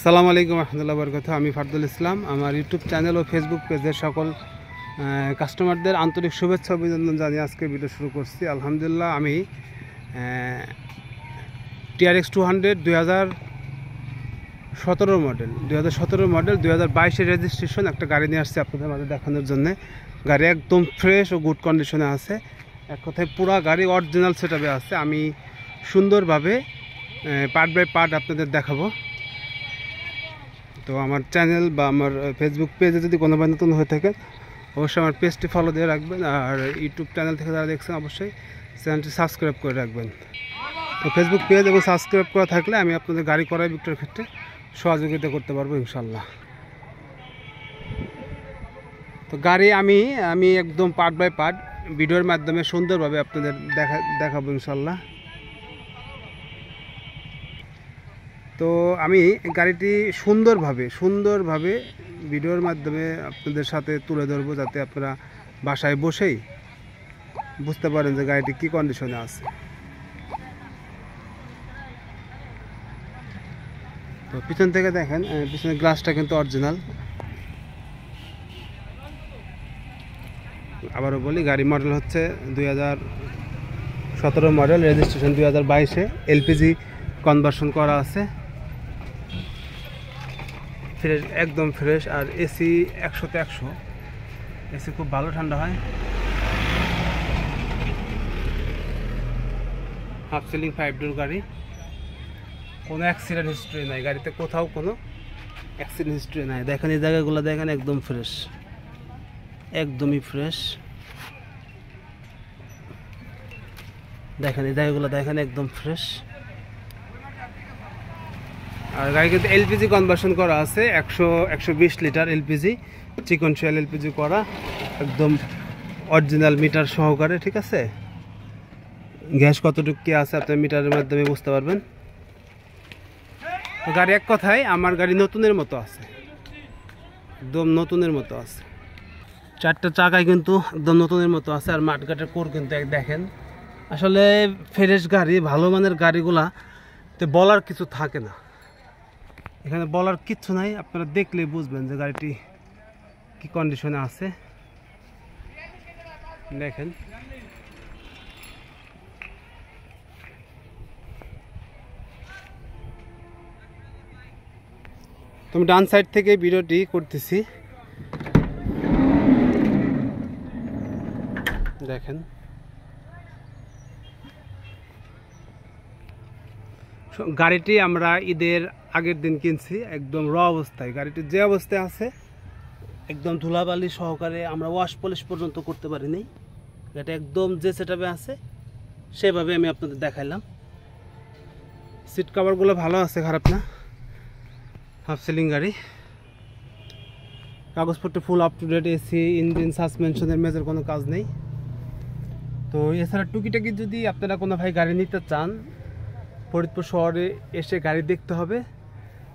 আসসালামু আলাইকুম রহমতুল্লাহ বরকাতুহু। আমি ফারদুল ইসলাম। আমার ইউটিউব চ্যানেল ও ফেসবুক পেজের সকল কাস্টমারদের আন্তরিক শুভেচ্ছা অভিনন্দন জানিয়ে আজকে ভিডিও শুরু করছি। আলহামদুলিল্লাহ, আমি TRX 200 2017 মডেল 2022 রেজিস্ট্রেশন একটা গাড়ি নিয়ে আসছি আপনাদের মাঝে দেখানোর জন্য। গাড়ি একদম ফ্রেশ ও গুড কন্ডিশনে আছে। এক কথায় পুরা গাড়ি অরিজিনাল সেটআপে আছে। আমি সুন্দরভাবে পার্ট বাই পার্ট আপনাদের দেখাবো। তো আমার চ্যানেল বা আমার ফেসবুক পেজে যদি কোনো ভাই নতুন হয়ে থাকে অবশ্যই আমার পেজটি ফলো দিয়ে রাখবেন, আর ইউটিউব চ্যানেল থেকে যারা দেখছেন অবশ্যই চ্যানেলটি সাবস্ক্রাইব করে রাখবেন। তো ফেসবুক পেজ এবং সাবস্ক্রাইব করা থাকলে আমি আপনাদের গাড়ি ক্রয় বিক্রয়ের ক্ষেত্রে সহযোগিতা করতে পারবো ইনশাল্লাহ। তো গাড়ি আমি একদম পার্ট বাই পার্ট ভিডিওর মাধ্যমে সুন্দরভাবে আপনাদের দেখাবো ইনশাল্লাহ। তো আমি গাড়িটি সুন্দরভাবে ভিডিওর মাধ্যমে আপনাদের সাথে তুলে ধরবো, যাতে আপনারা বাসায় বসেই বুঝতে পারেন যে গাড়িটি কী কন্ডিশনে আছে। তো পিছন থেকে দেখেন, পিছনের গ্লাসটা কিন্তু অরিজিনাল। আবারও বলি, গাড়ি মডেল হচ্ছে 2017 মডেল, রেজিস্ট্রেশন 2022-এ, এলপিজি কনভার্সন করা আছে, ফ্রেশ, একদম ফ্রেশ। আর এসি 100-তে 100, এসি খুব ভালো ঠান্ডা হয়। হাফ সিলিং 5 ডোর গাড়ি, কোনো অ্যাক্সিডেন্ট হিস্ট্রি নাই গাড়িতে, কোথাও কোনো অ্যাক্সিডেন্ট হিস্ট্রি নাই। দেখেন এই জায়গাগুলো দেখেন, একদম ফ্রেশ, একদমই ফ্রেশ। দেখেন এই জায়গাগুলো দেখেন, একদম ফ্রেশ। আর গাড়ি কিন্তু এলপিজি কনভার্সন করা আছে, 120 লিটার এলপিজি, চিকন শেল এলপিজি করা, একদম অরিজিনাল মিটার সহকারে। ঠিক আছে, গ্যাস কতটুকু কি আছে আপনার মিটারের মাধ্যমে বুঝতে পারবেন। গাড়ি এক কথায় আমার গাড়ি নতুনের মতো আছে, একদম নতুনের মতো আছে। চারটা চাকায় কিন্তু একদম নতুনের মতো আছে। আর মাঠঘাটের কোর কিন্তু দেখেন, আসলে ফ্রেশ গাড়ি, ভালো মানের গাড়িগুলা তো বলার কিছু থাকে না, এখানে বলার কিচ্ছু নাই, আপনারা দেখলেই বুঝবেন যে গাড়িটি কি কন্ডিশনে আছে। দেখেন তুমি ডান সাইড থেকে ভিডিওটি করতেছি, দেখেন গাড়িটি আমরা ঈদের আগের দিন কিনছি, একদম র অবস্থায়। গাড়িটি যে অবস্থায় আছে একদম ধুলাবালি সহকারে, আমরা ওয়াশ পলিশ পর্যন্ত করতে পারিনি। এটা একদম যে সেটআপে আছে সেভাবে আমি আপনাদের দেখাইলাম। সিট কভারগুলো ভালো আছে, খারাপ না। হাফ সিলিং গাড়ি, কাগজপত্র full up to date, AC, engine, সাসপেনশনের মেজর কোনো কাজ নেই। তো এছাড়া টুকিটাকি যদি আপনারা কোনো ভাই গাড়ি নিতে চান, ফরিদপুর শহরে এসে গাড়ি দেখতে হবে,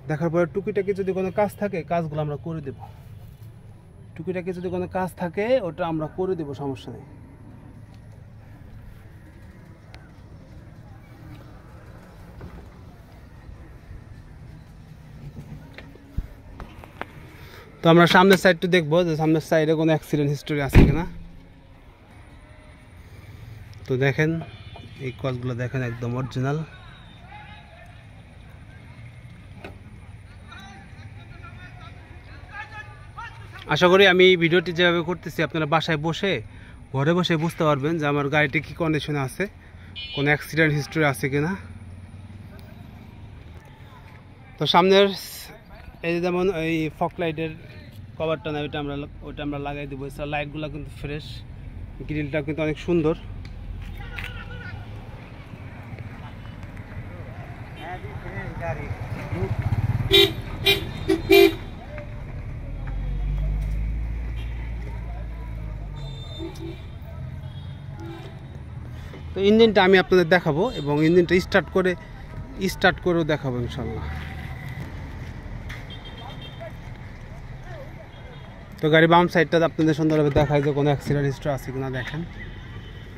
দেখার পরে টুকিটাকি যদি কোনো কাজ থাকে কাজগুলো আমরা করে দেব। টুকিটাকি যদি কোনো কাজ থাকে ওটা আমরা করে দেব, সমস্যা নেই। তো আমরা সামনের সাইডটা দেখবো যে সামনের সাইডে কোনো অ্যাক্সিডেন্ট হিস্টোরি আছে কিনা। তো দেখেন এই কাজগুলো দেখেন, একদম অরিজিনাল। আশা করি আমি ভিডিওটি যেভাবে করতেছি আপনারা বাসায় বসে, ঘরে বসে বুঝতে পারবেন যে আমার গাড়িটি কী কন্ডিশনে আছে, কোনো অ্যাক্সিডেন্ট হিস্টোরি আছে কিনা। তো সামনের এই যেমন এই ফগ লাইটের কভারটা না, ওইটা আমরা লাগাই দেবো। এছাড়া লাইটগুলো কিন্তু ফ্রেশ, গ্রিলটা কিন্তু অনেক সুন্দর। তো ইঞ্জিনটা আমি আপনাদের দেখাবো এবং ইঞ্জিনটা স্টার্ট করেও দেখাবো ইনশাল্লাহ। তো গাড়ি বাম সাইডটা আপনাদের সুন্দরভাবে দেখায় যে কোনো অ্যাক্সিডেন্ট হিস্ট্রি আছে কিনা। দেখেন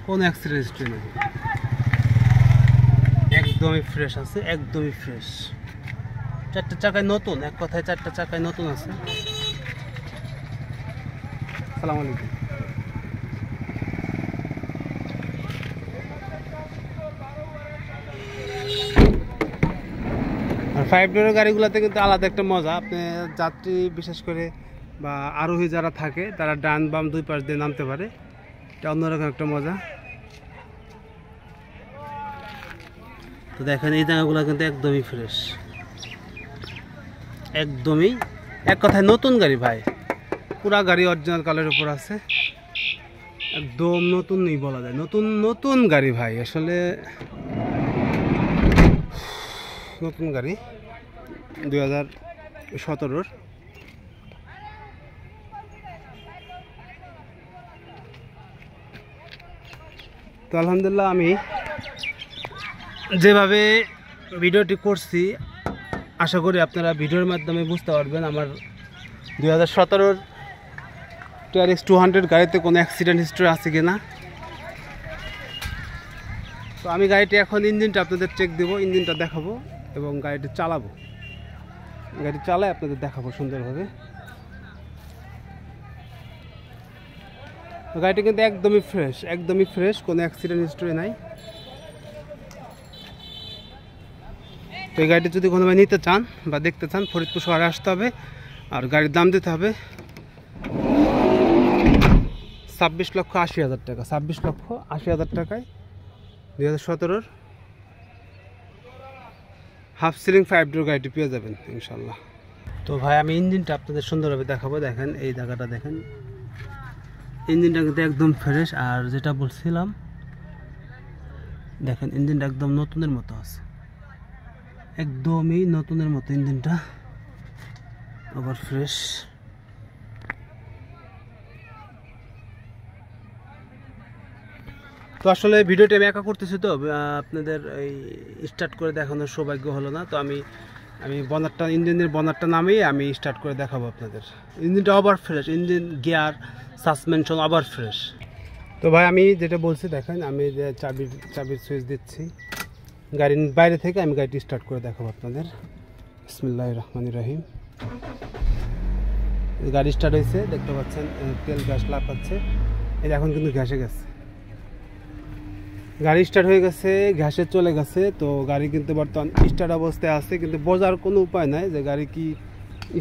কোনো অ্যাক্সিডেন্ট হিস্ট্রি নেই, একদমই ফ্রেশ আছে, একদমই ফ্রেশ। চারটা চাকায় নতুন, এক কথায় চারটা চাকায় নতুন আছে। আসসালামু আলাইকুম। আর 5 ডোরের গাড়িগুলোতে কিন্তু আলাদা একটা মজা। আপনি যাত্রী বিশেষ করে বা আরোহী যারা থাকে তারা ডান বাম দুই পাশ দিয়ে নামতে পারে, এটা অন্যরকম একটা মজা। তো দেখেন এই জায়গাগুলো কিন্তু একদমই ফ্রেশ, একদমই এক কথায় নতুন গাড়ি ভাই। পুরা গাড়ি অরিজিনাল কালারের উপর আছে, একদম নতুনই বলা যায়, নতুন নতুন গাড়ি ভাই। আসলে নতুন গাড়ি 2017-র। তো আলহামদুলিল্লাহ আমি যেভাবে ভিডিওটি করছি আশা করি আপনারা ভিডিওর মাধ্যমে বুঝতে পারবেন আমার 2017-র TRX 200 গাড়িতে কোনো অ্যাক্সিডেন্ট হিস্ট্রি আছে কি না। তো আমি গাড়িটি এখন ইঞ্জিনটা আপনাদের চেক দেবো, ইঞ্জিনটা দেখাবো এবং গাড়িটি চালাবো, গাড়ি চালায় আপনাদের দেখাবো সুন্দরভাবে। গাড়িটি কিন্তু একদমই ফ্রেশ, একদমই ফ্রেশ, কোনো অ্যাক্সিডেন্ট হিস্ট্রি নাই। তো এই গাড়িটি যদি কোনোভাবে নিতে চান বা দেখতে চান ফরিদপুর শহরে আসতে হবে, আর গাড়ির দাম দিতে হবে 26,80,000 টাকা। 26,80,000 টাকায় 2017-র হাফ সিলিং 5 ডোর গাড়িটি পেয়ে যাবেন ইনশাল্লাহ। তো ভাই আমি ইঞ্জিনটা আপনাদের সুন্দরভাবে দেখাবো। দেখেন এই জায়গাটা দেখেন, ইঞ্জিনটা কিন্তু একদম ফ্রেশ। আর যেটা বলছিলাম দেখেন ইঞ্জিনটা একদম নতুনের মতো আছে, একদমই নতুনের মতো ইঞ্জিনটা, আবার ফ্রেশ। তো আসলে ভিডিওটি আমি একা করতেছি, তো আপনাদের এই স্টার্ট করে দেখানোর সৌভাগ্য হলো না। তো আমি বনারটা, ইঞ্জিনের বনারটা নামিয়ে আমি স্টার্ট করে দেখাবো আপনাদের। ইঞ্জিনটা আবার ফ্রেশ, ইঞ্জিন গিয়ার সাসপেনশন আবার ফ্রেশ। তো ভাই আমি যেটা বলছি দেখেন, আমি যে চাবির সুইচ দিচ্ছি গাড়ির বাইরে থেকে, আমি গাড়িটি স্টার্ট করে দেখাবো আপনাদের। বিসমিল্লাহির রহমানির রহিম। গাড়ি স্টার্ট হয়েছে, দেখতে পাচ্ছেন তেল গ্যাস লাফাচ্ছে। এই এখন কিন্তু গ্যাসে গেছে, গাড়ি স্টার্ট হয়ে গেছে, গ্যাসে চলে গেছে। তো গাড়ি কিন্তু বর্তমান স্টার্ট অবস্থায় আছে, কিন্তু বোঝার কোনো উপায় নাই যে গাড়ি কি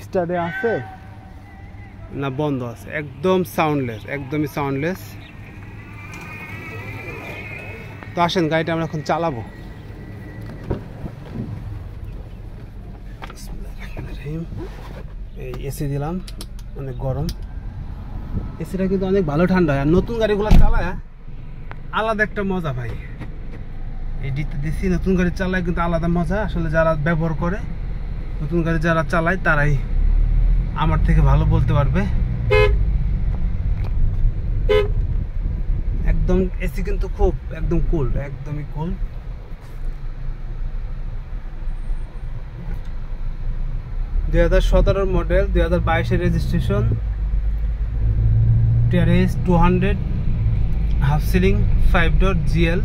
স্টার্টে আছে না বন্ধ আছে। একদম সাউন্ডলেস, একদমই সাউন্ডলেস। তো আসেন গাড়িটা আমরা এখন চালাবো। এই এসি দিলাম, অনেক গরম, এসিটা কিন্তু অনেক ভালো ঠান্ডা হয়। আর নতুন গাড়িগুলো চালায় আলাদা একটা মজা ভাই, এই দিচ্ছি নতুন গাড়ি চালায় কিন্তু আলাদা মজা। আসলে যারা ব্যবহার করে, নতুন গাড়ি যারা চালায় তারাই আমার থেকে ভালো বলতে পারবে। একদম এসি কিন্তু খুব একদম কুল, একদমই কুল। 2017-র মডেল, 2022-এর registration, TRX 200 half ceiling 5 door GL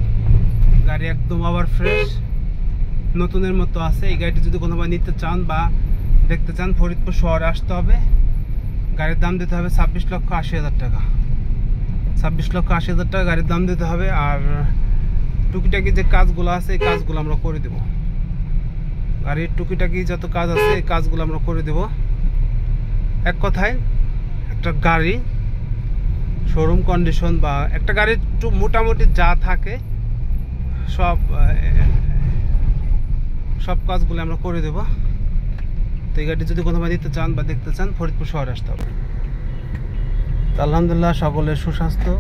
গাড়ি, একদম আবার ফ্রেশ, নতুনের মতো আছে। এই গাড়িটি যদি কোনোভাবে নিতে চান বা দেখতে চান ফরিদপুর শহরে আসতে হবে। গাড়ির দাম দিতে হবে 26,80,000 টাকা। 26,80,000 টাকা গাড়ির দাম দিতে হবে। আর টুকিটাকি যে কাজগুলো আছে এই কাজগুলো আমরা করে দেব, গাড়ির টুকিটাকি যত কাজ আছে এই কাজগুলো আমরা করে দেব। এক কথায় একটা গাড়ি শোরুম কন্ডিশন বা একটা গাড়ির মোটামুটি যা থাকে সব কাজগুলো আমরা করে দেব। তো এই গাড়ি যদি কোনোভাবে দিতে চান বা দেখতে চান ফরিদপুর শহরে আসতে হবে। তো আলহামদুলিল্লাহ সকলের সুস্বাস্থ্য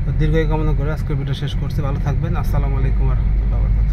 ও দীর্ঘায়ু কামনা করে আজকের ভিডিও শেষ করছি। ভালো থাকবেন। আসসালামু আলাইকুম ওয়া রাহমাতুল্লাহি ওয়া বারাকাতুহু।